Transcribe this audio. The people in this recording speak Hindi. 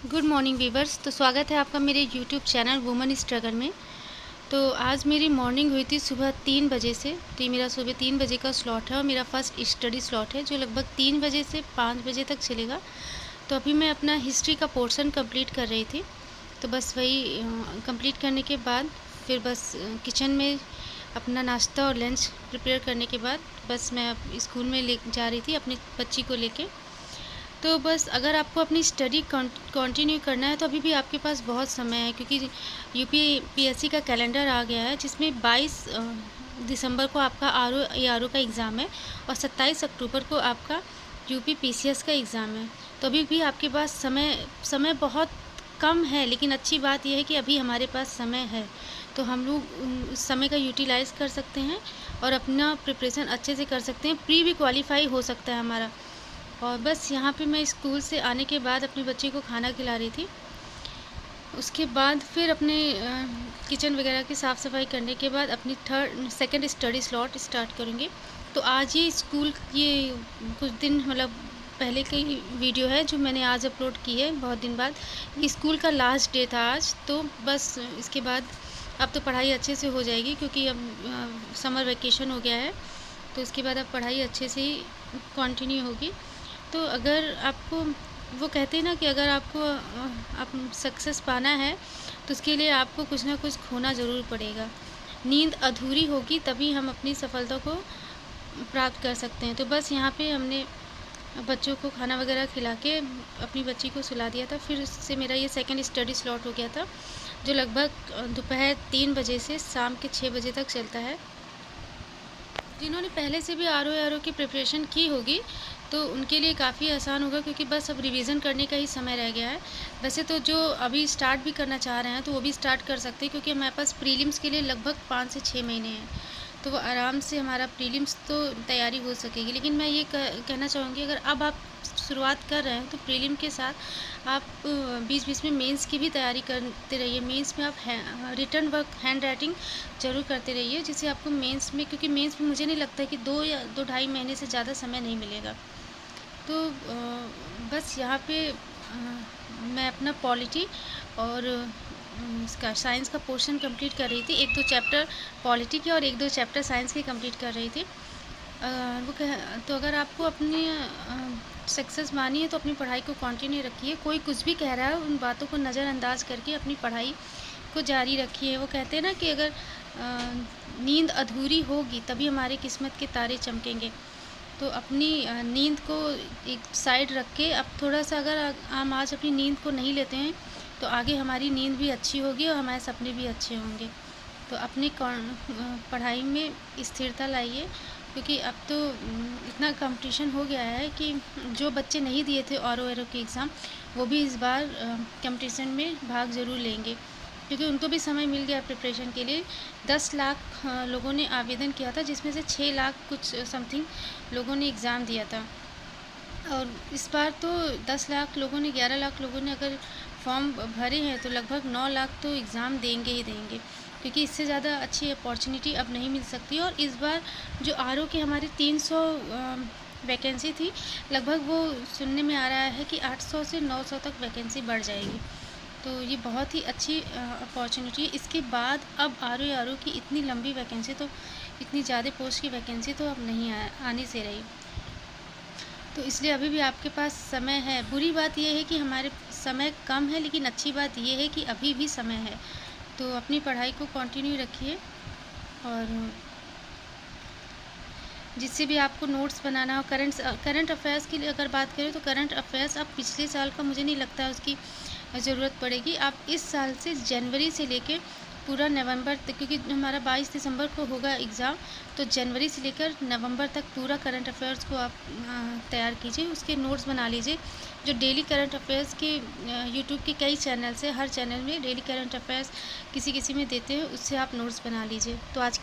Good morning viewers. तो स्वागत है आपका मेरे यूट्यूब चैनल वुमन स्ट्रगल में। तो आज मेरी मॉर्निंग हुई थी सुबह 3 बजे से। तो मेरा सुबह 3 बजे का स्लॉट है और मेरा फर्स्ट स्टडी स्लॉट है जो लगभग 3 बजे से 5 बजे तक चलेगा। तो अभी मैं अपना हिस्ट्री का पोर्शन कंप्लीट कर रही थी। तो बस वही कंप्लीट करने के बाद फिर बस किचन में अपना नाश्ता और लंच प्रिपेयर करने के बाद बस मैं स्कूल में ले जा रही थी अपनी बच्ची को लेके। तो बस अगर आपको अपनी स्टडी कंटिन्यू करना है तो अभी भी आपके पास बहुत समय है, क्योंकि यूपीपीएससी का कैलेंडर आ गया है जिसमें 22 दिसंबर को आपका आरओ का एग्ज़ाम है और 27 अक्टूबर को आपका यूपीपीसीएस का एग्ज़ाम है। तो अभी भी आपके पास समय बहुत कम है, लेकिन अच्छी बात यह है कि अभी हमारे पास समय है तो हम लोग उस समय का यूटिलाइज़ कर सकते हैं और अपना प्रिपरेशन अच्छे से कर सकते हैं। प्री भी क्वालिफाई हो सकता है हमारा। और बस यहाँ पे मैं स्कूल से आने के बाद अपनी बच्ची को खाना खिला रही थी। उसके बाद फिर अपने किचन वगैरह की साफ़ सफाई करने के बाद अपनी सेकंड स्टडी स्लॉट स्टार्ट करूँगी। तो आज ये कुछ दिन मतलब पहले की वीडियो है जो मैंने आज अपलोड की है बहुत दिन बाद। ये स्कूल का लास्ट डे था आज। तो बस इसके बाद अब तो पढ़ाई अच्छे से हो जाएगी, क्योंकि अब समर वेकेशन हो गया है। तो इसके बाद अब पढ़ाई अच्छे से ही कंटिन्यू होगी। तो अगर आपको वो कहते हैं ना कि अगर आपको आप सक्सेस पाना है तो उसके लिए आपको कुछ ना कुछ खोना ज़रूर पड़ेगा। नींद अधूरी होगी तभी हम अपनी सफलता को प्राप्त कर सकते हैं। तो बस यहाँ पे हमने बच्चों को खाना वगैरह खिला के अपनी बच्ची को सुला दिया था। फिर उससे मेरा ये सेकंड स्टडी स्लॉट हो गया था जो लगभग दोपहर 3 बजे से शाम के 6 बजे तक चलता है। जिन्होंने पहले से भी आरओ की प्रिपरेशन की होगी तो उनके लिए काफ़ी आसान होगा, क्योंकि बस अब रिवीजन करने का ही समय रह गया है। वैसे तो जो अभी स्टार्ट भी करना चाह रहे हैं तो वो भी स्टार्ट कर सकते हैं, क्योंकि हमारे पास प्रीलिम्स के लिए लगभग 5 से 6 महीने हैं। तो वो आराम से हमारा प्रीलिम्स तो तैयारी हो सकेगी। लेकिन मैं ये कहना चाहूँगी, अगर अब आप शुरुआत कर रहे हैं तो प्रीलिम के साथ आप बीच बीच में मेंस की भी तैयारी करते रहिए। मेंस में आप रिटर्न वर्क हैंड राइटिंग ज़रूर करते रहिए, जिससे आपको मेंस में, क्योंकि मेंस में मुझे नहीं लगता कि 2 या 2 ढाई महीने से ज़्यादा समय नहीं मिलेगा। तो बस यहाँ पे मैं अपना पॉलिटी और इसका साइंस का पोर्शन कंप्लीट कर रही थी। 1-2 चैप्टर पॉलिटी के और 1-2 चैप्टर साइंस के कंप्लीट कर रही थी। तो अगर आपको अपनी सक्सेस मानी है तो अपनी पढ़ाई को कंटिन्यू रखिए। कोई कुछ भी कह रहा है उन बातों को नज़रअंदाज करके अपनी पढ़ाई को जारी रखिए। वो कहते हैं ना कि अगर नींद अधूरी होगी तभी हमारी किस्मत के तारे चमकेंगे। तो अपनी नींद को एक साइड रख के अब थोड़ा सा, अगर हम आज अपनी नींद को नहीं लेते हैं तो आगे हमारी नींद भी अच्छी होगी और हमारे सपने भी अच्छे होंगे। तो अपनी पढ़ाई में स्थिरता लाइए, क्योंकि अब तो इतना कंपटीशन हो गया है कि जो बच्चे नहीं दिए थे आरओ के एग्ज़ाम वो भी इस बार कंपटीशन में भाग ज़रूर लेंगे, क्योंकि उनको भी समय मिल गया प्रिपरेशन के लिए। 10 लाख लोगों ने आवेदन किया था, जिसमें से 6 लाख कुछ समथिंग लोगों ने एग्ज़ाम दिया था। और इस बार तो 10 लाख लोगों ने 11 लाख लोगों ने अगर फॉर्म भरे हैं तो लगभग 9 लाख तो एग्ज़ाम देंगे ही देंगे, क्योंकि इससे ज़्यादा अच्छी अपॉर्चुनिटी अब नहीं मिल सकती। और इस बार जो आरओ के हमारे 300 वैकेंसी थी, लगभग वो सुनने में आ रहा है कि 800 से 900 तक वैकेंसी बढ़ जाएगी। तो ये बहुत ही अच्छी अपॉर्चुनिटी है। इसके बाद अब आरओ की इतनी लंबी वैकेंसी, तो इतनी ज़्यादा पोस्ट की वैकेंसी तो अब नहीं आने से रही। तो इसलिए अभी भी आपके पास समय है। बुरी बात यह है कि हमारे समय कम है, लेकिन अच्छी बात यह है कि अभी भी समय है। तो अपनी पढ़ाई को कंटिन्यू रखिए। और जिससे भी आपको नोट्स बनाना हो, करंट अफेयर्स की अगर बात करें तो करंट अफेयर्स अब पिछले साल का मुझे नहीं लगता है उसकी ज़रूरत पड़ेगी। आप इस साल से जनवरी से लेकर पूरा नवंबर तक, क्योंकि हमारा 22 दिसंबर को होगा एग्ज़ाम, तो जनवरी से लेकर नवंबर तक पूरा करंट अफेयर्स को आप तैयार कीजिए। उसके नोट्स बना लीजिए। जो डेली करंट अफेयर्स के यूट्यूब के कई चैनल्स हैं, हर चैनल में डेली करंट अफेयर्स किसी किसी में देते हैं, उससे आप नोट्स बना लीजिए। तो आज